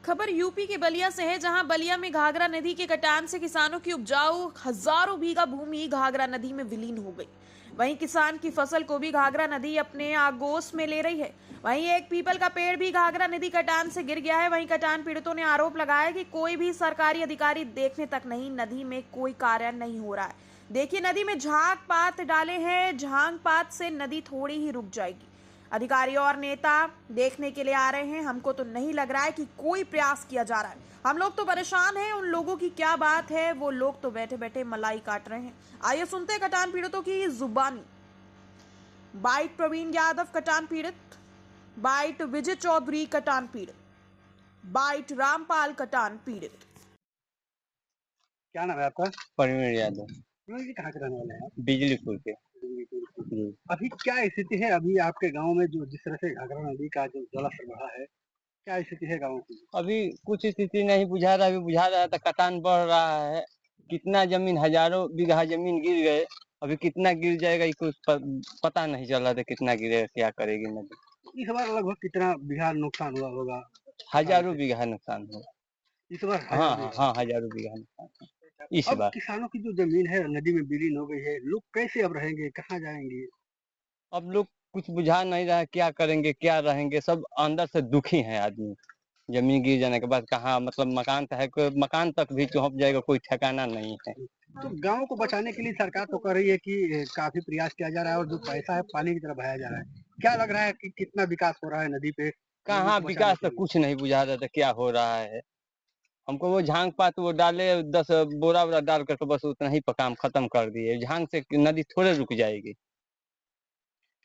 खबर यूपी के बलिया से है, जहां बलिया में घाघरा नदी के कटान से किसानों की उपजाऊ हजारों बीघा भूमि घाघरा नदी में विलीन हो गई। वहीं किसान की फसल को भी घाघरा नदी अपने आगोश में ले रही है। वहीं एक पीपल का पेड़ भी घाघरा नदी कटान से गिर गया है। वहीं कटान पीड़ितों ने आरोप लगाया कि कोई भी सरकारी अधिकारी देखने तक नहीं, नदी में कोई कार्य नहीं हो रहा है। देखिए, नदी में झाग पात डाले हैं, झांग पात से नदी थोड़ी ही रुक जाएगी। अधिकारी और नेता देखने के लिए आ रहे हैं। हमको तो नहीं लग रहा है कि कोई प्रयास किया जा रहा है। हम लोग तो परेशान हैं। उन लोगों की क्या बात है, वो लोग तो बैठे बैठे मलाई काट रहे हैं। आइए सुनते हैं कटान पीड़ितों की जुबानी। बाइट प्रवीण यादव कटान पीड़ित, बाइट विजय चौधरी कटान पीड़ित, बाइट रामपाल कटान पीड़ित। क्या नाम है आपका? प्रवीण यादव, प्रवीण जी कहाँ के रहने वाले हैं आप? बिजलीपुर के। जी। अभी क्या स्थिति है अभी आपके गांव में, जो जिस तरह से घाघरा नदी का जो जलस्तर बढ़ा है, क्या स्थिति है गांव की? अभी कुछ स्थिति नहीं बुझा रहा, अभी बुझा रहा था कटान बढ़ रहा है। कितना जमीन, हजारों बीघा जमीन गिर गए। अभी कितना गिर जाएगा ये कुछ पता नहीं चल रहा था, कितना गिरेगा, क्या करेगी नदी। इस बार लगभग कितना बीघा नुकसान हुआ होगा? हजारों बीघा नुकसान हुआ। इस बार हाँ हजार हाँ बीघा। हाँ, हजारों बीघा नुकसान हुआ इस अब बार। किसानों की जो जमीन है नदी में विलीन हो गई है, लोग कैसे अब रहेंगे, कहाँ जाएंगे? अब लोग कुछ बुझा नहीं रहा है, क्या करेंगे क्या रहेंगे, सब अंदर से दुखी है आदमी। जमीन गिर जाने के बाद कहाँ, मतलब मकान तो है, कोई मकान तक भी चौंप जाएगा, कोई ठिकाना नहीं है। तो गांव को बचाने के लिए सरकार तो कर रही है कि काफी प्रयास किया जा रहा है और जो पैसा है पानी की तरफ बहाया जा रहा है। क्या लग रहा है कि कितना विकास हो रहा है नदी पे लोगों कहाँ को बचाने विकास, के तो लिए? कुछ नहीं बुझा रहा था क्या हो रहा है। हमको वो झांग पात वो डाले 10 बोरा वोरा डाल करके बस उतना ही काम खत्म कर दिए। झांग से नदी थोड़े रुक जाएगी।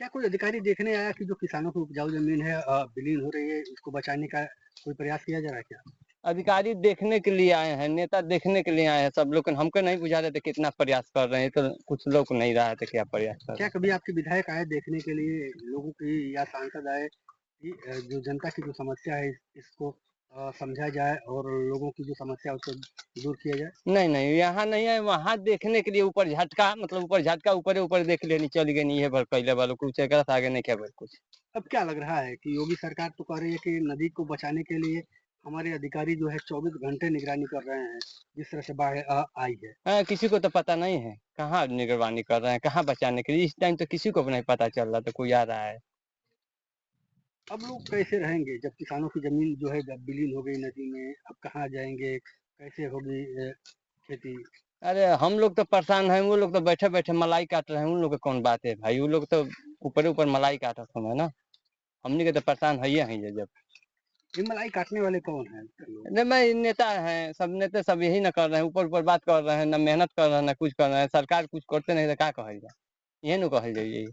क्या कोई अधिकारी देखने आया कि जो किसानों की उपजाऊ जमीन है विलीन हो रही है, इसको बचाने का कोई प्रयास किया जा रहा है क्या? अधिकारी देखने के लिए आए हैं, नेता देखने के लिए आए हैं सब लोग, हमको नहीं बुझा रहे थे कितना प्रयास कर रहे हैं, तो कुछ लोग नहीं रहा थे क्या प्रयास कर क्या रहे कभी आपके विधायक आए देखने के लिए लोगों की, या सांसद आए कि जो जनता की जो समस्या है इसको समझा जाए और लोगों की जो समस्या है उसको दूर किया जाए? हैं। नहीं नहीं, यहाँ नहीं है, वहाँ देखने के लिए ऊपर झटका, मतलब ऊपर झटका, ऊपर ऊपर देख लेनी चल गई, नहीं है भर पहले वालों कुछ आगे नहीं क्या कुछ। अब क्या लग रहा है कि योगी सरकार तो कह रही है कि नदी को बचाने के लिए हमारे अधिकारी जो है 24 घंटे निगरानी कर रहे हैं, जिस तरह से बाढ़ आई है। किसी को तो पता नहीं है कहाँ निगरानी कर रहे हैं, कहाँ बचाने के लिए। इस टाइम तो किसी को भी नहीं पता चल रहा था कोई आ रहा है। अब लोग कैसे रहेंगे जब किसानों की जमीन जो है जब विलीन हो गई नदी में? अब कहाँ जाएंगे, कैसे होगी खेती? अरे हम लोग तो परेशान हैं, वो लोग तो बैठे बैठे मलाई काट रहे हैं। उन लोग का कौन बात है भाई, वो लोग तो ऊपर ऊपर मलाई काट रहे हैं ना। हमने के तो परेशान है ही है जब। ये मलाई काटने वाले कौन है लोग? नहीं, मैं नेता हैं, सब नेता सब यही ना कर रहे हैं, ऊपर ऊपर बात कर रहे हैं, ना मेहनत कर रहे हैं, ना कुछ कर रहे हैं। सरकार कुछ करते नहीं तो क्या कहल जाए, ये नु कहल जाइए।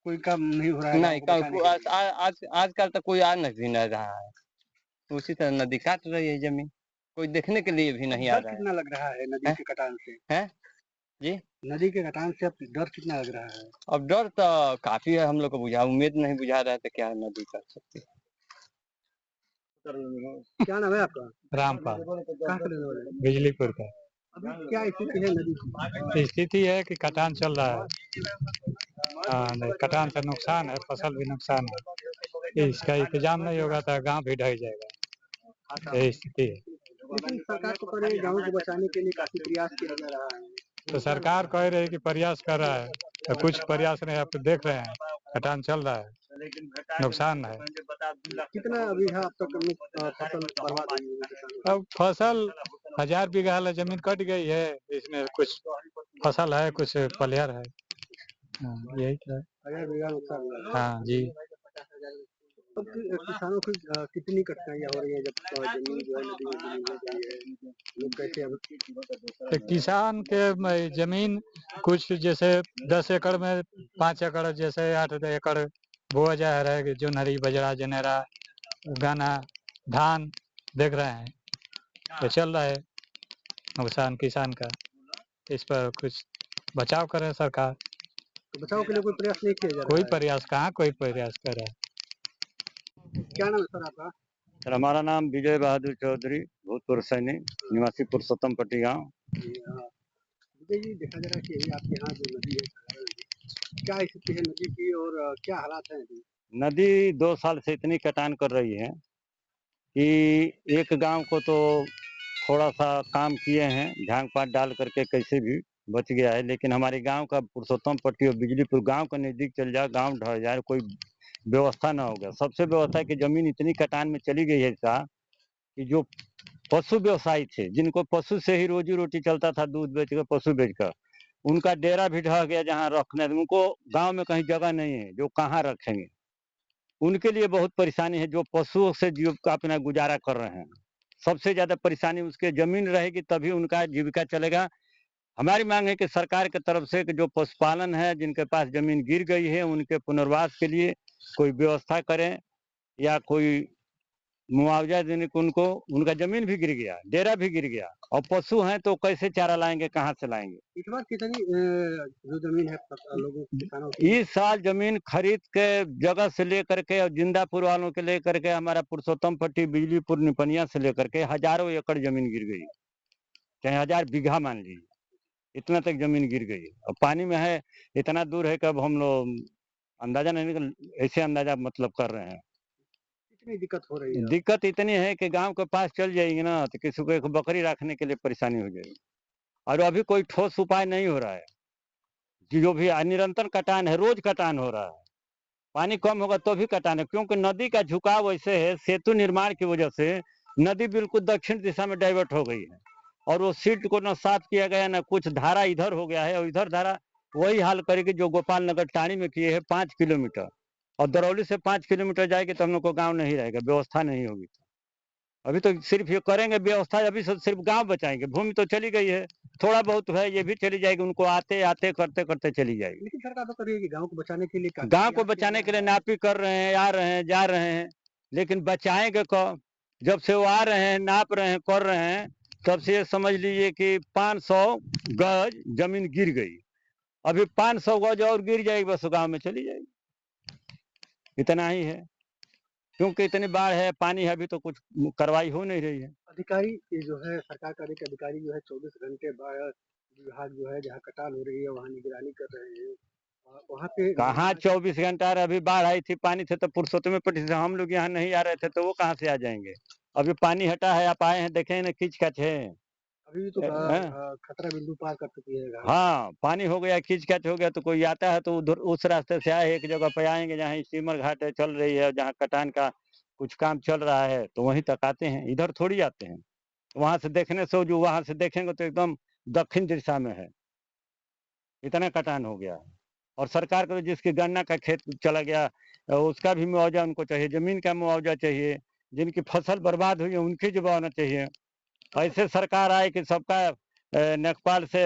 कोई काम नहीं हो रहा है गाँव नहीं को बचाने के लिए? आजकल तो कोई आ नहीं भी नहीं रहा है। उसी तरह नदी काट रही है जमीन, कोई देखने के लिए भी अब नहीं आ डर रहा कितना लग रहा है नदी है। के कटान से? है जी। नदी के कटान से अब डर कितना लग रहा है? अब डर तो काफी है, हम लोग को बुझा, उम्मीद नहीं बुझा रहा है तो क्या नदी कर सकती है। क्या नाम है आपका? रामपाल, कहाँ से रहने वाले हैं? बिजलीपुर का। अभी क्या स्थिति है नदी की? स्थिति है कि कटान चल रहा है। हाँ, नहीं, कटान से नुकसान है, फसल भी नुकसान है। इसका इंतजाम नहीं होगा तो गांव भी ढह जाएगा, यही स्थिति है। लेकिन सरकार तो कर रही है गाँव को बचाने के लिए काफी प्रयास किया जा रहा है। तो सरकार कह रही है कि प्रयास कर रहा है, तो कुछ प्रयास नहीं, आप तो देख रहे हैं कटान चल रहा है, नुकसान है। कितना बीघा अब तक फसल बर्बाद हुई है किसानों की? अब फसल 1000 बीघा वाला जमीन कट गई है, इसमें कुछ फसल है, कुछ पलियर है। हाँ, यही तो है। 1000 बीघा नुकसान हुआ है। हाँ जी। अब किसानों की कितनी कठिनाइयाँ हो रही है जब जमीन जो है नदी में विलीन हो गई है? लोग कैसे अब? तो किसान के जमीन कुछ जैसे 10 एकड़ में 5 एकड़, जैसे 8 एकड़ बोआ जा रहा है, जो नरी बजरा जनेरा गन्ना धान देख रहे हैं, तो चल रहा है नुकसान किसान का। इस पर कुछ बचाव करे सरकार। तो बचाव के लिए कोई प्रयास नहीं किया जा कोई रहा है? प्रयास कहाँ, कोई प्रयास कर रहा है। क्या नाम है सर आपका? सर हमारा नाम विजय बहादुर चौधरी, भूतपूर्व सैनिक, निवासी पुरुषोत्तम पट्टी गाँव। विजय जी, देखा जा रहा है कि अभी आपके यहाँ जो नदी है घाघरा नदी, क्या स्थिति है नदी की और क्या हालात हैं अभी? नदी 2 साल से इतनी कटान कर रही है कि एक गांव को तो थोड़ा सा काम किए हैं, झांग पात डाल करके कैसे भी बच गया है, लेकिन हमारे गांव का पुरुषोत्तम पट्टी और बिजलीपुर गांव के नजदीक चल जाए, गांव ढह जाए, कोई व्यवस्था ना हो गया। सबसे व्यवस्था है कि जमीन इतनी कटान में चली गई है साहब कि जो पशु व्यवसायी थे, जिनको पशु से ही रोजी रोटी चलता था, दूध बेच कर पशु बेच कर, उनका डेरा भी ढह गया। जहाँ रखने उनको गांव में कहीं जगह नहीं है, जो कहाँ रखेंगे। उनके लिए बहुत परेशानी है, जो पशुओं से जीव का अपना गुजारा कर रहे हैं। सबसे ज्यादा परेशानी उसके जमीन रहेगी तभी उनका जीविका चलेगा। हमारी मांग है कि सरकार की तरफ से कि जो पशुपालन है, जिनके पास जमीन गिर गई है, उनके पुनर्वास के लिए कोई व्यवस्था करें या कोई मुआवजा देने को। उनको उनका जमीन भी गिर गया, डेरा भी गिर गया, और पशु हैं तो कैसे चारा लाएंगे, कहाँ से लाएंगे। इस बार कितनी जो जमीन है लोगों किसानों की? इस साल जमीन खरीद के जगह से लेकर के और जिंदापुर वालों के लेकर के हमारा पुरुषोत्तम पट्टी, बिजलीपुर, निपनिया से लेकर के हजारों एकड़ जमीन गिर गई, चाहे 1000 बीघा मान लीजिए, इतना तक जमीन गिर गई। और पानी में है, इतना दूर है कि अब हम लोग अंदाजा नहीं निकल, ऐसे अंदाजा मतलब कर रहे हैं। कितनी दिक्कत हो रही है? दिक्कत इतनी है कि गांव के पास चल जाएगी ना तो किसी को एक बकरी रखने के लिए परेशानी हो जाएगी, और अभी कोई ठोस उपाय नहीं हो रहा है। जो भी निरंतर कटान है, रोज कटान हो रहा है। पानी कम होगा तो भी कटान है, क्योंकि नदी का झुकाव ऐसे है, सेतु निर्माण की वजह से नदी बिल्कुल दक्षिण दिशा में डाइवर्ट हो गई है, और वो सीट को न साफ किया गया, न कुछ धारा इधर हो गया है, और इधर धारा वही हाल करेगी जो गोपाल नगर टाणी में किए है 5 किलोमीटर, और दरौली से 5 किलोमीटर जाएगी तो हम लोग को गाँव नहीं रहेगा, व्यवस्था नहीं होगी। अभी तो सिर्फ ये करेंगे व्यवस्था, अभी सिर्फ गांव बचाएंगे, भूमि तो चली गई है, थोड़ा बहुत है ये भी चली जाएगी, उनको आते आते करते करते चली जाएगी। लेकिन सरकार तो कर रही है कि गांव को बचाने के लिए गांव को बचाने के लिए नापी कर रहे हैं, आ रहे हैं, जा रहे हैं, लेकिन बचाएंगे कब? जब से वो आ रहे हैं, नाप रहे हैं, कर रहे हैं, तब से ये समझ लीजिए कि 500 गज जमीन गिर गई। अभी 500 गज और गिर जाएगी, बस गांव में चली जाएगी, इतना ही है। क्योंकि इतनी बाढ़ है, पानी है, अभी तो कुछ कार्रवाई हो नहीं रही है। अधिकारी ये जो है, सरकार का एक अधिकारी जो है 24 घंटे बाढ़ विभाग जो है जहाँ कटान हो रही है वहाँ निगरानी कर रहे हैं। वहाँ पे कहाँ 24 घंटा रहे? अभी बाढ़ आई थी, पानी थे तो पुरुषोत्तम पट्टी से हम लोग यहाँ नहीं आ रहे थे, तो वो कहाँ से आ जाएंगे? अभी पानी हटा है, आप आए हैं, देखे ना किच कच है। अभी भी तो खतरा बिंदु पार कर चुकी है घाट। हाँ, पानी हो गया, किच कच हो गया, तो कोई आता है तो उधर उस रास्ते से आए, एक जगह पे आएंगे जहाँ स्टीमर घाट है, चल रही है, जहाँ कटान का कुछ काम चल रहा है, तो वहीं तक आते हैं, इधर थोड़ी आते हैं। वहां से देखने से, जो वहां से देखेंगे तो एकदम दक्षिण दिशा में है, इतना कटान हो गया। और सरकार को जिसकी गन्ना का खेत चला गया उसका भी मुआवजा उनको चाहिए, जमीन का मुआवजा चाहिए, जिनकी फसल बर्बाद हुई है उनकी जुबाना चाहिए। ऐसे सरकार आए कि सबका लेखपाल से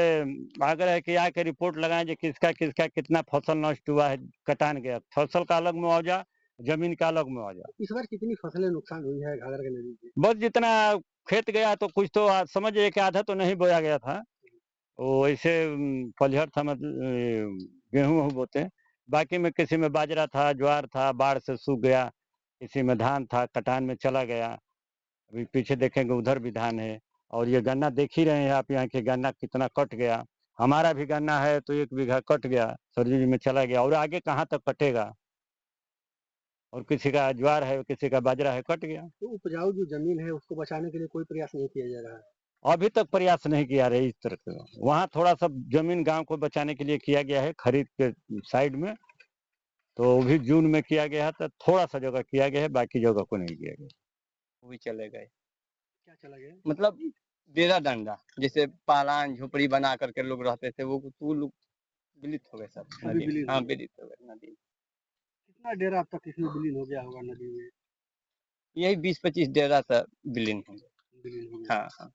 आग्रह है कि आके रिपोर्ट लगाएं कि किसका किसका कितना फसल नष्ट हुआ है, कटान गया, फसल का अलग मुआवजा, जमीन का अलग मुआवजा। इस बार कितनी फसलें नुकसान हुई है घाघरा के नदी से? बस जितना खेत गया, तो कुछ तो समझिए कि आधा तो नहीं बोया गया था, वो ऐसे पलिहर था, मतलब गेहूं बोते हैं, बाकी में किसी में बाजरा था, ज्वार था, बाढ़ से सूख गया, किसी में धान था, कटान में चला गया। अभी पीछे देखेंगे उधर भी धान है, और ये गन्ना देख ही रहे हैं आप, यहाँ के गन्ना कितना कट गया। हमारा भी गन्ना है तो 1 बीघा कट गया, सरजी में चला गया, और आगे कहाँ तक कटेगा। और किसी का ज्वार है, किसी का बाजरा है, कट गया। तो उपजाऊ जो जमीन है उसको बचाने के लिए कोई प्रयास नहीं किया जा रहा है? अभी तक प्रयास नहीं किया रहे इस तरह से। वहाँ थोड़ा सा जमीन गांव को बचाने के लिए किया गया है, खरीद के साइड में, तो वो भी जून में किया गया है, तो थोड़ा सा जगह किया गया है, बाकी जगह को नहीं किया गया। वो भी चले गए, क्या चला गया? मतलब डेरा डंडा, जैसे पालान झोपड़ी बना करके लोग रहते थे, वो लोग विलित हो गए सब नदी में। हाँ, विलित हो गए नदी में। कितना डेरा अब तक इसमें विलीन हो गया होगा नदी में? यही 20-25 डेरा सा विलीन हो गए। विलीन हो गया। हाँ हाँ।